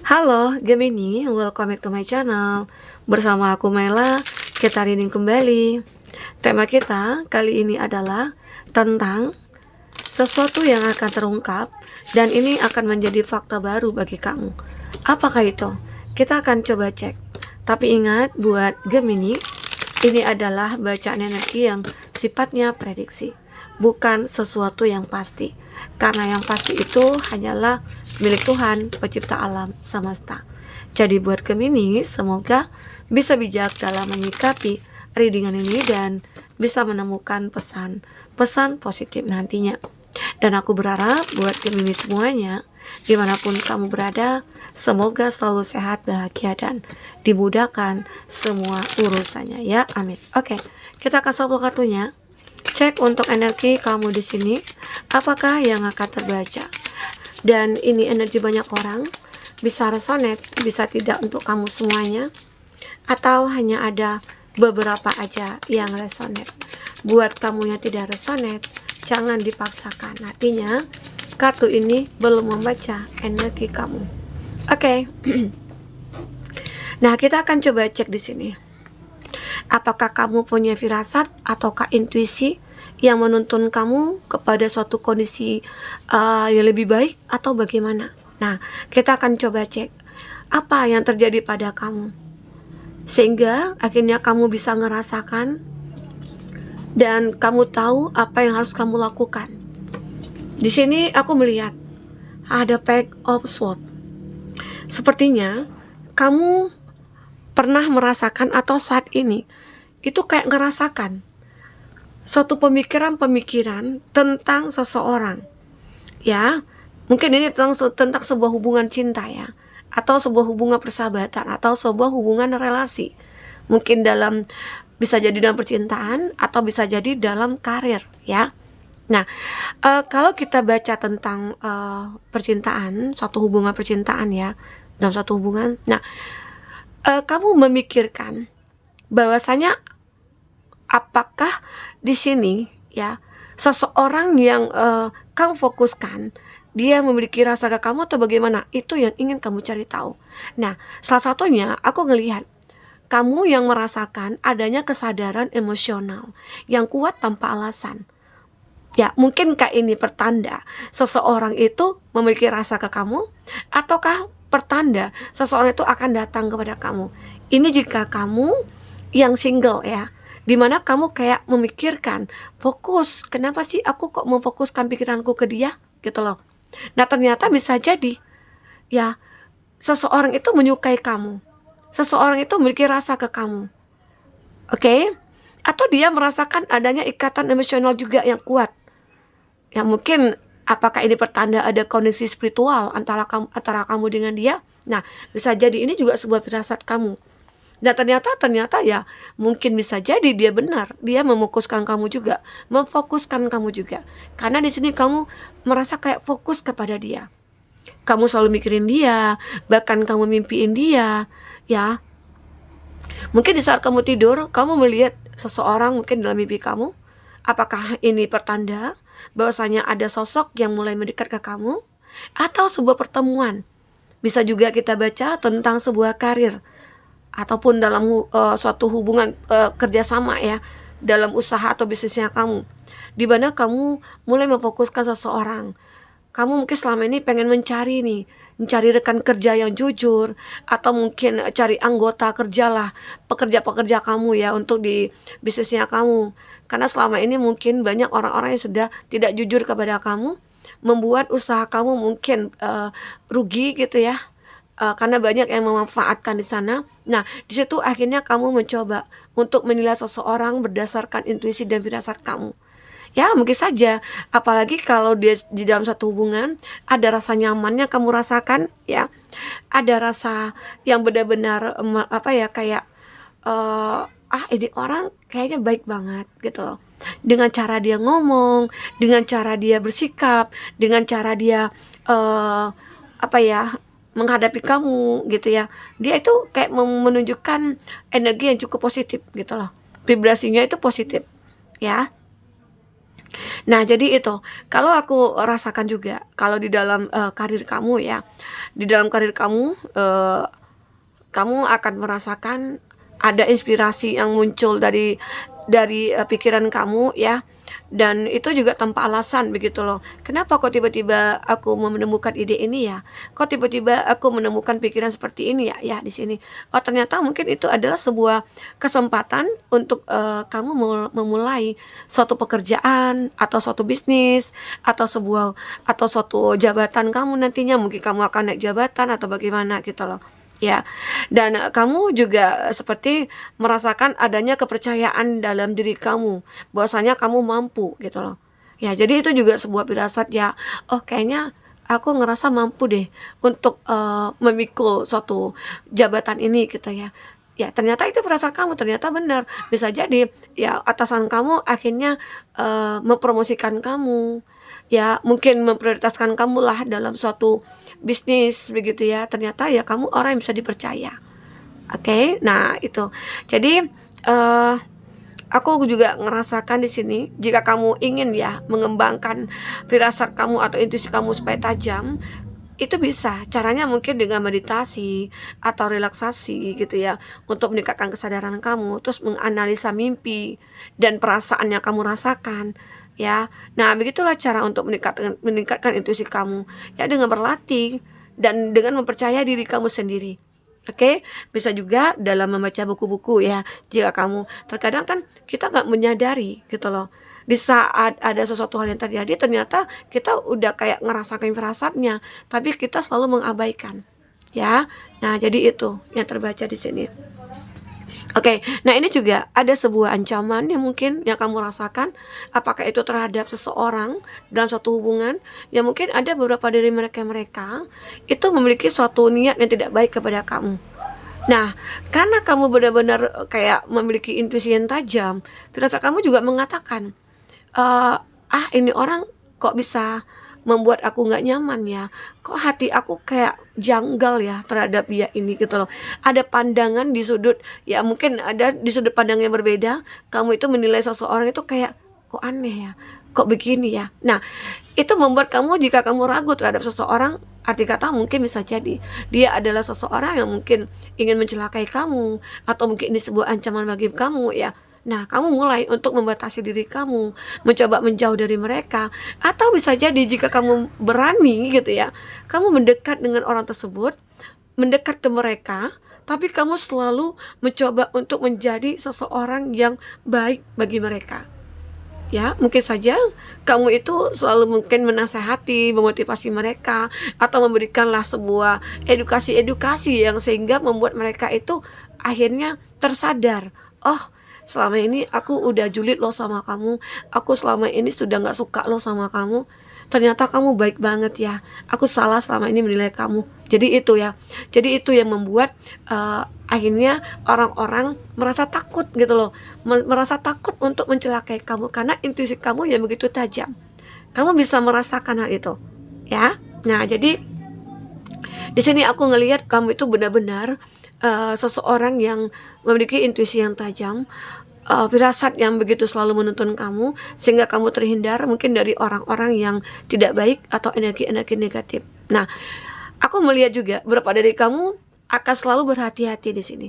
Halo Gemini, welcome back to my channel. Bersama aku Mela, kita reading kembali. Tema kita kali ini adalah tentang sesuatu yang akan terungkap dan ini akan menjadi fakta baru bagi kamu. Apakah itu? Kita akan coba cek. Tapi ingat buat Gemini, ini adalah bacaan energi yang sifatnya prediksi, bukan sesuatu yang pasti. Karena yang pasti itu hanyalah milik Tuhan, pencipta alam semesta. Jadi buat Gemini, semoga bisa bijak dalam menyikapi readingan ini dan bisa menemukan pesan positif nantinya. Dan aku berharap buat Gemini semuanya, dimanapun kamu berada, semoga selalu sehat, bahagia, dan dimudahkan semua urusannya ya, amin. Oke, kita kasih kartunya. Cek untuk energi kamu di sini, apakah yang akan terbaca. Dan ini energi banyak orang, bisa resonate, bisa tidak untuk kamu semuanya, atau hanya ada beberapa aja yang resonate. Buat kamu yang tidak resonate, jangan dipaksakan. Artinya, kartu ini belum membaca energi kamu. Oke. Nah, kita akan coba cek di sini. Apakah kamu punya firasat ataukah intuisi yang menuntun kamu kepada suatu kondisi yang lebih baik atau bagaimana? Nah, kita akan coba cek apa yang terjadi pada kamu sehingga akhirnya kamu bisa ngerasakan dan kamu tahu apa yang harus kamu lakukan. Di sini aku melihat ada Page of Swords. Sepertinya kamu pernah merasakan atau saat ini itu kayak ngerasakan suatu pemikiran tentang seseorang ya, mungkin ini tentang sebuah hubungan cinta ya, atau sebuah hubungan persahabatan, atau sebuah hubungan relasi, mungkin bisa jadi dalam percintaan atau bisa jadi dalam karir ya. Nah, kalau kita baca tentang percintaan, suatu hubungan percintaan ya, dalam satu hubungan, nah kamu memikirkan bahwasanya apakah di sini ya seseorang yang kamu fokuskan dia memiliki rasa ke kamu atau bagaimana, itu yang ingin kamu cari tahu. Nah, salah satunya aku ngelihat kamu yang merasakan adanya kesadaran emosional yang kuat tanpa alasan. Ya, mungkinkah ini pertanda seseorang itu memiliki rasa ke kamu, ataukah pertanda seseorang itu akan datang kepada kamu? Ini jika kamu yang single ya, dimana kamu kayak memikirkan, fokus, kenapa sih aku kok memfokuskan pikiranku ke dia gitu loh. Nah, ternyata bisa jadi ya seseorang itu menyukai kamu, seseorang itu memiliki rasa ke kamu, oke? Atau dia merasakan adanya ikatan emosional juga yang kuat. Ya mungkin apakah ini pertanda ada kondisi spiritual antara kamu dengan dia? Nah, bisa jadi ini juga sebuah firasat kamu. Dan ternyata ya mungkin bisa jadi dia benar, dia memfokuskan kamu juga, karena di sini kamu merasa kayak fokus kepada dia, kamu selalu mikirin dia, bahkan kamu mimpiin dia ya. Mungkin di saat kamu tidur kamu melihat seseorang mungkin dalam mimpi kamu. Apakah ini pertanda bahwasanya ada sosok yang mulai mendekat ke kamu, atau sebuah pertemuan? Bisa juga kita baca tentang sebuah karir ataupun dalam suatu hubungan kerjasama ya, dalam usaha atau bisnisnya kamu, di mana kamu mulai memfokuskan seseorang. Kamu mungkin selama ini pengen mencari rekan kerja yang jujur, atau mungkin cari anggota kerja lah, pekerja-pekerja kamu ya untuk di bisnisnya kamu. Karena selama ini mungkin banyak orang-orang yang sudah tidak jujur kepada kamu, membuat usaha kamu mungkin rugi gitu ya. Karena banyak yang memanfaatkan di sana. Nah, di situ akhirnya kamu mencoba untuk menilai seseorang berdasarkan intuisi dan firasat kamu. Ya, mungkin saja, apalagi kalau dia di dalam satu hubungan ada rasa nyamannya kamu rasakan ya. Ada rasa yang benar-benar kayak ini orang kayaknya baik banget gitu loh. Dengan cara dia ngomong, dengan cara dia bersikap, dengan cara dia menghadapi kamu gitu ya. Dia itu kayak menunjukkan energi yang cukup positif gitu loh. Vibrasinya itu positif ya. Nah, jadi itu, kalau aku rasakan juga, kalau di dalam, karir kamu ya, di dalam karir kamu, kamu akan merasakan ada inspirasi yang muncul dari pikiran kamu ya, dan itu juga tanpa alasan begitu loh. Kenapa kok tiba-tiba aku menemukan ide ini ya? Kok tiba-tiba aku menemukan pikiran seperti ini ya? Ya di sini. Oh ternyata mungkin itu adalah sebuah kesempatan untuk kamu memulai suatu pekerjaan atau suatu bisnis atau suatu jabatan kamu nantinya, mungkin kamu akan naik jabatan atau bagaimana gitu loh. Ya, dan kamu juga seperti merasakan adanya kepercayaan dalam diri kamu, bahwasanya kamu mampu gitu loh. Ya, jadi itu juga sebuah firasat ya, oh kayaknya aku ngerasa mampu deh untuk memikul suatu jabatan ini gitu ya. Ya, ternyata itu firasat kamu, ternyata benar. Bisa jadi ya atasan kamu akhirnya mempromosikan kamu. Ya, mungkin memprioritaskan kamu lah dalam suatu bisnis begitu ya. Ternyata ya kamu orang yang bisa dipercaya. Oke, nah itu. Jadi eh aku juga ngerasakan di sini, jika kamu ingin ya mengembangkan firasat kamu atau intuisi kamu supaya tajam, itu bisa. Caranya mungkin dengan meditasi atau relaksasi gitu ya, untuk meningkatkan kesadaran kamu, terus menganalisa mimpi dan perasaan yang kamu rasakan ya. Nah, begitulah cara untuk meningkatkan intuisi kamu ya, dengan berlatih dan dengan mempercayai diri kamu sendiri. Oke, bisa juga dalam membaca buku-buku ya. Jika kamu terkadang kan kita nggak menyadari gitu loh. Di saat ada sesuatu hal yang terjadi, ternyata kita udah kayak ngerasakan firasatnya, tapi kita selalu mengabaikan. Ya, nah jadi itu yang terbaca di sini. Oke, nah ini juga ada sebuah ancaman yang mungkin yang kamu rasakan, apakah itu terhadap seseorang dalam suatu hubungan, ya mungkin ada beberapa dari mereka-mereka itu memiliki suatu niat yang tidak baik kepada kamu. Nah, karena kamu benar-benar kayak memiliki intuisi yang tajam, firasat kamu juga mengatakan, ini orang kok bisa membuat aku nggak nyaman ya, kok hati aku kayak janggal ya terhadap dia ini gitu loh. Ada pandangan di sudut, ya mungkin ada di sudut pandang yang berbeda, kamu itu menilai seseorang itu kayak kok aneh ya, kok begini ya. Nah, itu membuat kamu, jika kamu ragu terhadap seseorang, arti kata mungkin bisa jadi dia adalah seseorang yang mungkin ingin mencelakai kamu, atau mungkin ini sebuah ancaman bagi kamu ya. Nah, kamu mulai untuk membatasi diri kamu, mencoba menjauh dari mereka, atau bisa jadi jika kamu berani gitu ya, kamu mendekat dengan orang tersebut, mendekat ke mereka, tapi kamu selalu mencoba untuk menjadi seseorang yang baik bagi mereka. Ya, mungkin saja kamu itu selalu mungkin menasehati, memotivasi mereka, atau memberikanlah sebuah edukasi-edukasi yang sehingga membuat mereka itu akhirnya tersadar, oh selama ini aku udah julid loh sama kamu, aku selama ini sudah gak suka loh sama kamu, ternyata kamu baik banget ya, aku salah selama ini menilai kamu. Jadi itu ya, jadi itu yang membuat akhirnya orang-orang merasa takut gitu loh, merasa takut untuk mencelakai kamu, karena intuisi kamu yang begitu tajam. Kamu bisa merasakan hal itu ya. Nah, jadi di sini aku ngelihat kamu itu benar-benar seseorang yang memiliki intuisi yang tajam, firasat yang begitu selalu menuntun kamu, sehingga kamu terhindar mungkin dari orang-orang yang tidak baik atau energi-energi negatif. Nah, aku melihat juga beberapa dari kamu akan selalu berhati-hati di sini.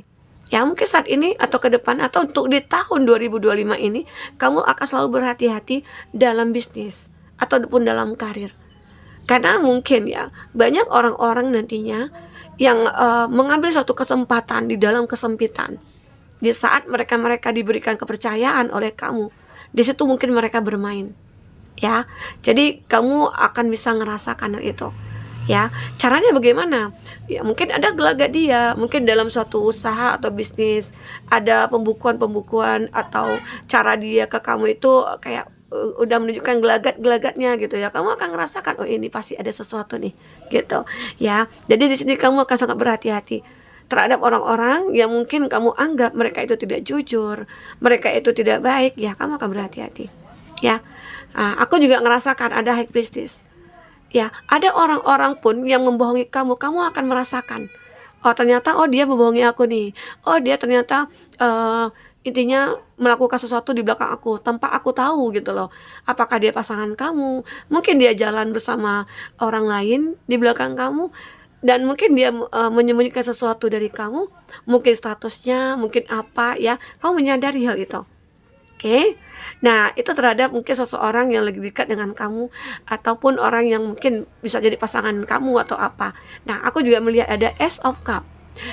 Ya mungkin saat ini atau ke depan atau untuk di tahun 2025 ini, kamu akan selalu berhati-hati dalam bisnis ataupun dalam karir. Karena mungkin ya banyak orang-orang nantinya yang mengambil suatu kesempatan di dalam kesempitan. Di saat mereka diberikan kepercayaan oleh kamu, di situ mungkin mereka bermain. Ya, jadi kamu akan bisa ngerasakan hal itu. Ya, caranya bagaimana? Ya mungkin ada gelagat dia, mungkin dalam suatu usaha atau bisnis, ada pembukuan-pembukuan atau cara dia ke kamu itu kayak udah menunjukkan gelagat-gelagatnya gitu ya. Kamu akan ngerasakan, oh ini pasti ada sesuatu nih gitu ya. Jadi di sini kamu akan sangat berhati-hati terhadap orang-orang yang mungkin kamu anggap mereka itu tidak jujur, mereka itu tidak baik, ya kamu akan berhati-hati ya. Aku juga ngerasakan ada high priestess. Ya, ada orang-orang pun yang membohongi kamu, kamu akan merasakan. Oh, ternyata dia membohongi aku nih. Oh, dia ternyata intinya melakukan sesuatu di belakang aku tanpa aku tahu gitu loh. Apakah dia pasangan kamu, mungkin dia jalan bersama orang lain di belakang kamu, dan mungkin dia menyembunyikan sesuatu dari kamu, mungkin statusnya, mungkin apa ya, kamu menyadari hal itu. Oke. Nah, itu terhadap mungkin seseorang yang lagi dekat dengan kamu, ataupun orang yang mungkin bisa jadi pasangan kamu atau apa. Nah, aku juga melihat ada Ace of Cup.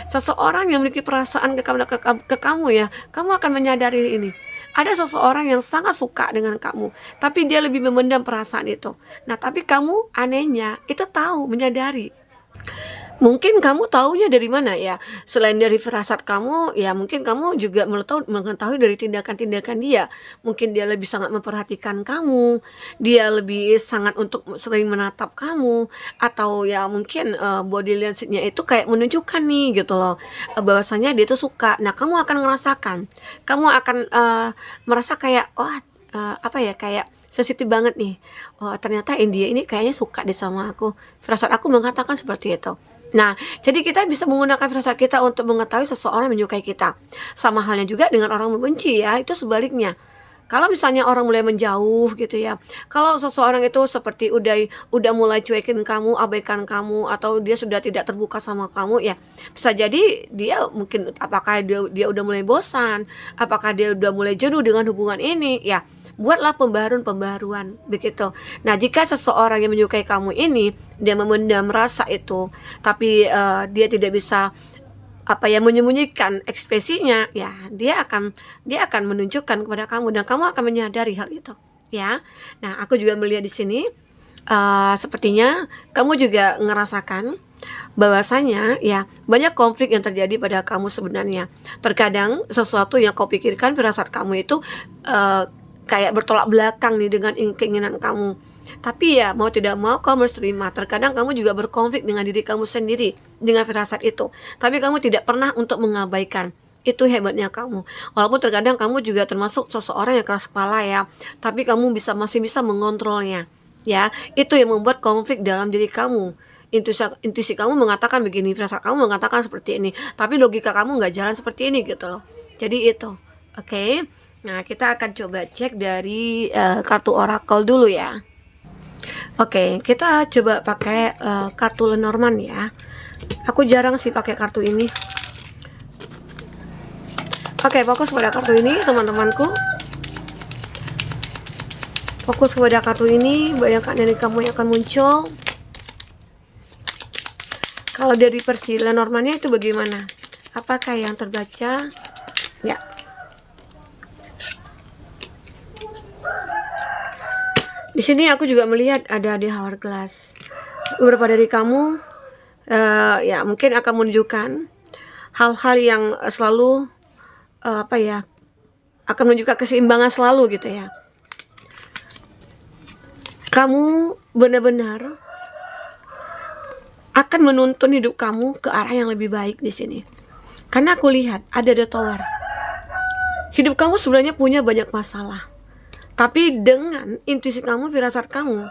Seseorang yang memiliki perasaan ke kamu ya, kamu akan menyadari ini. Ada seseorang yang sangat suka dengan kamu, tapi dia lebih memendam perasaan itu. Nah, tapi kamu anehnya itu tahu, menyadari. Mungkin kamu taunya dari mana ya? Selain dari firasat kamu, ya mungkin kamu juga mengetahui dari tindakan-tindakan dia. Mungkin dia lebih sangat memperhatikan kamu, dia lebih sangat untuk sering menatap kamu, atau ya mungkin body language-nya itu kayak menunjukkan nih gitu loh, bahwasanya dia itu suka. Nah, kamu akan ngerasakan, kamu akan merasa kayak, wah, apa ya, kayak sensitif banget nih. Oh, ternyata India ini kayaknya suka deh sama aku. Firasat aku mengatakan seperti itu. Nah, jadi kita bisa menggunakan firasat kita untuk mengetahui seseorang menyukai kita. Sama halnya juga dengan orang membenci ya, itu sebaliknya. Kalau misalnya orang mulai menjauh gitu ya. Kalau seseorang itu seperti udah mulai cuekin kamu, abaikan kamu, atau dia sudah tidak terbuka sama kamu ya. Bisa jadi dia mungkin, apakah dia udah mulai bosan, apakah dia udah mulai jenuh dengan hubungan ini ya. Buatlah pembaharuan begitu. Nah, jika seseorang yang menyukai kamu ini dia memendam rasa itu, tapi dia tidak bisa apa ya, menyembunyikan ekspresinya, ya dia akan menunjukkan kepada kamu, dan kamu akan menyadari hal itu ya. Nah, aku juga melihat di sini sepertinya kamu juga ngerasakan bahwasanya ya banyak konflik yang terjadi pada kamu sebenarnya. Terkadang sesuatu yang kau pikirkan, firasat kamu itu kayak bertolak belakang nih dengan keinginan kamu. Tapi ya mau tidak mau kamu harus terima. Terkadang kamu juga berkonflik dengan diri kamu sendiri dengan firasat itu. Tapi kamu tidak pernah untuk mengabaikan. Itu hebatnya kamu. Walaupun terkadang kamu juga termasuk seseorang yang keras kepala ya, tapi kamu masih bisa mengontrolnya. Ya, itu yang membuat konflik dalam diri kamu. Intuisi kamu mengatakan begini, firasat kamu mengatakan seperti ini, tapi logika kamu nggak jalan seperti ini gitu loh. Jadi itu, oke. Nah, kita akan coba cek dari kartu oracle dulu ya. Oke, kita coba pakai kartu Lenormand ya. Aku jarang sih pakai kartu ini. Oke, fokus pada kartu ini teman-temanku. Fokus kepada kartu ini, bayangkan dari kamu yang akan muncul. Kalau dari versi Lenormandnya itu bagaimana? Apakah yang terbaca? Ya. Di sini aku juga melihat ada di hourglass. Beberapa dari kamu ya mungkin akan menunjukkan hal-hal yang selalu apa ya, akan menunjukkan keseimbangan selalu gitu ya. Kamu benar-benar akan menuntun hidup kamu ke arah yang lebih baik di sini. Karena aku lihat ada the tower. Hidup kamu sebenarnya punya banyak masalah. Tapi dengan intuisi kamu, firasat kamu,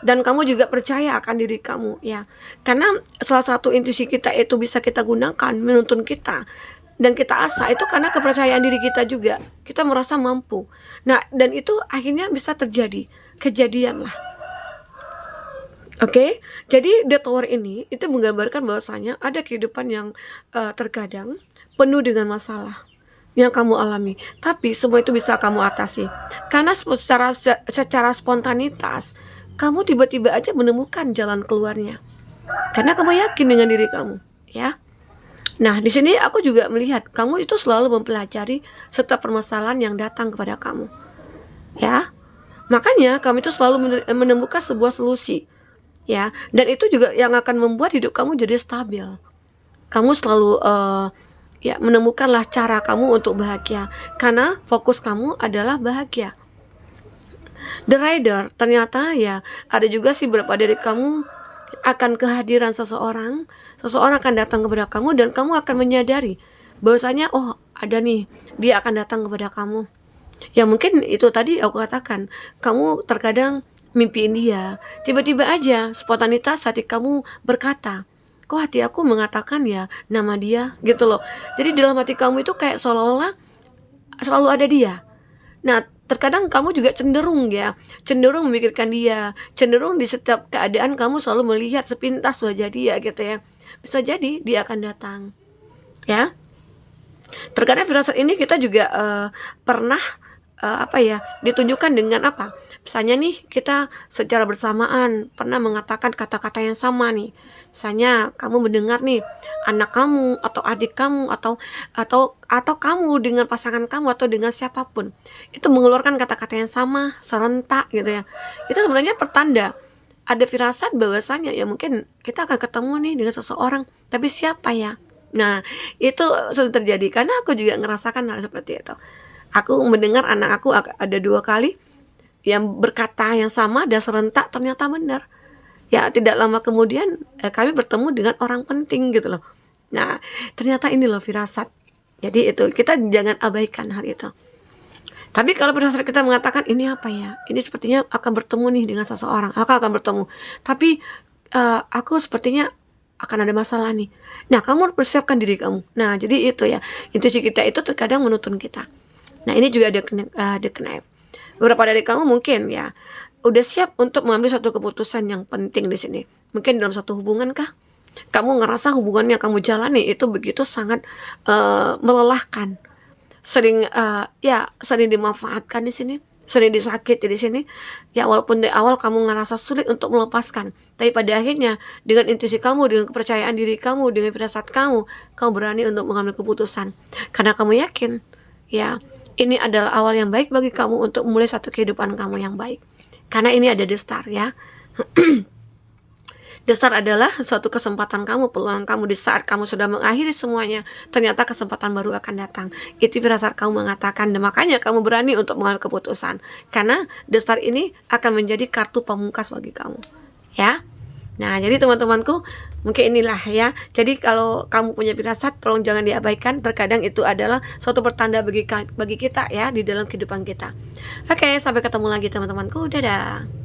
dan kamu juga percaya akan diri kamu ya. Karena salah satu intuisi kita itu bisa kita gunakan menuntun kita, dan kita asah itu karena kepercayaan diri kita juga. Kita merasa mampu. Nah, dan itu akhirnya bisa terjadi, kejadian lah. Oke, jadi the tower ini itu menggambarkan bahwasanya ada kehidupan yang terkadang penuh dengan masalah yang kamu alami, tapi semua itu bisa kamu atasi karena secara spontanitas kamu tiba-tiba aja menemukan jalan keluarnya karena kamu yakin dengan diri kamu ya. Nah, di sini aku juga melihat kamu itu selalu mempelajari setiap permasalahan yang datang kepada kamu ya, makanya kamu itu selalu menemukan sebuah solusi ya, dan itu juga yang akan membuat hidup kamu jadi stabil. Kamu selalu ya menemukanlah cara kamu untuk bahagia karena fokus kamu adalah bahagia. The Rider, ternyata ya ada juga sih beberapa dari kamu akan kehadiran seseorang akan datang kepada kamu, dan kamu akan menyadari bahwasanya oh ada nih, dia akan datang kepada kamu. Ya mungkin itu tadi aku katakan, kamu terkadang mimpiin dia, tiba-tiba aja spontanitas hati kamu berkata, kok hati aku mengatakan ya nama dia gitu loh. Jadi dalam hati kamu itu kayak seolah-olah selalu ada dia. Nah, terkadang kamu juga cenderung ya, cenderung memikirkan dia, cenderung di setiap keadaan kamu selalu melihat sepintas wajah dia gitu ya. Bisa jadi dia akan datang, ya. Terkadang firasat ini kita juga pernah ditunjukkan dengan apa? Misalnya nih kita secara bersamaan pernah mengatakan kata-kata yang sama nih. Misalnya kamu mendengar nih anak kamu atau adik kamu atau kamu dengan pasangan kamu atau dengan siapapun itu mengeluarkan kata-kata yang sama serentak gitu ya. Itu sebenarnya pertanda ada firasat bahwasanya ya mungkin kita akan ketemu nih dengan seseorang, tapi siapa ya? Nah, itu sering terjadi karena aku juga ngerasakan hal seperti itu. Aku mendengar anak aku ada 2 kali yang berkata yang sama dan serentak ternyata benar. Ya, tidak lama kemudian kami bertemu dengan orang penting gitu loh. Nah, ternyata ini loh firasat. Jadi itu kita jangan abaikan hal itu. Tapi kalau firasat kita mengatakan ini apa ya? Ini sepertinya akan bertemu nih dengan seseorang. Aku akan bertemu. Tapi aku sepertinya akan ada masalah nih. Nah, kamu persiapkan diri kamu. Nah, jadi itu ya. Intuisi kita itu terkadang menuntun kita. Nah, ini juga ada kena. Beberapa dari kamu mungkin ya udah siap untuk mengambil satu keputusan yang penting di sini. Mungkin dalam satu hubungan kah? Kamu ngerasa hubungan yang kamu jalani itu begitu sangat melelahkan. Sering dimanfaatkan di sini, sering disakiti di sini. Ya, walaupun di awal kamu ngerasa sulit untuk melepaskan, tapi pada akhirnya dengan intuisi kamu, dengan kepercayaan diri kamu, dengan firasat kamu berani untuk mengambil keputusan. Karena kamu yakin, ya, ini adalah awal yang baik bagi kamu untuk memulai satu kehidupan kamu yang baik. Karena ini ada destar ya. Destar adalah suatu kesempatan kamu, peluang kamu di saat kamu sudah mengakhiri semuanya, ternyata kesempatan baru akan datang. Itu firasat kamu mengatakan, dan makanya kamu berani untuk mengambil keputusan. Karena destar ini akan menjadi kartu pamungkas bagi kamu. Ya. Nah, jadi teman-temanku, mungkin inilah ya. Jadi kalau kamu punya firasat, tolong jangan diabaikan. Terkadang itu adalah suatu pertanda bagi kita ya di dalam kehidupan kita. Oke, sampai ketemu lagi teman-temanku. Dadah.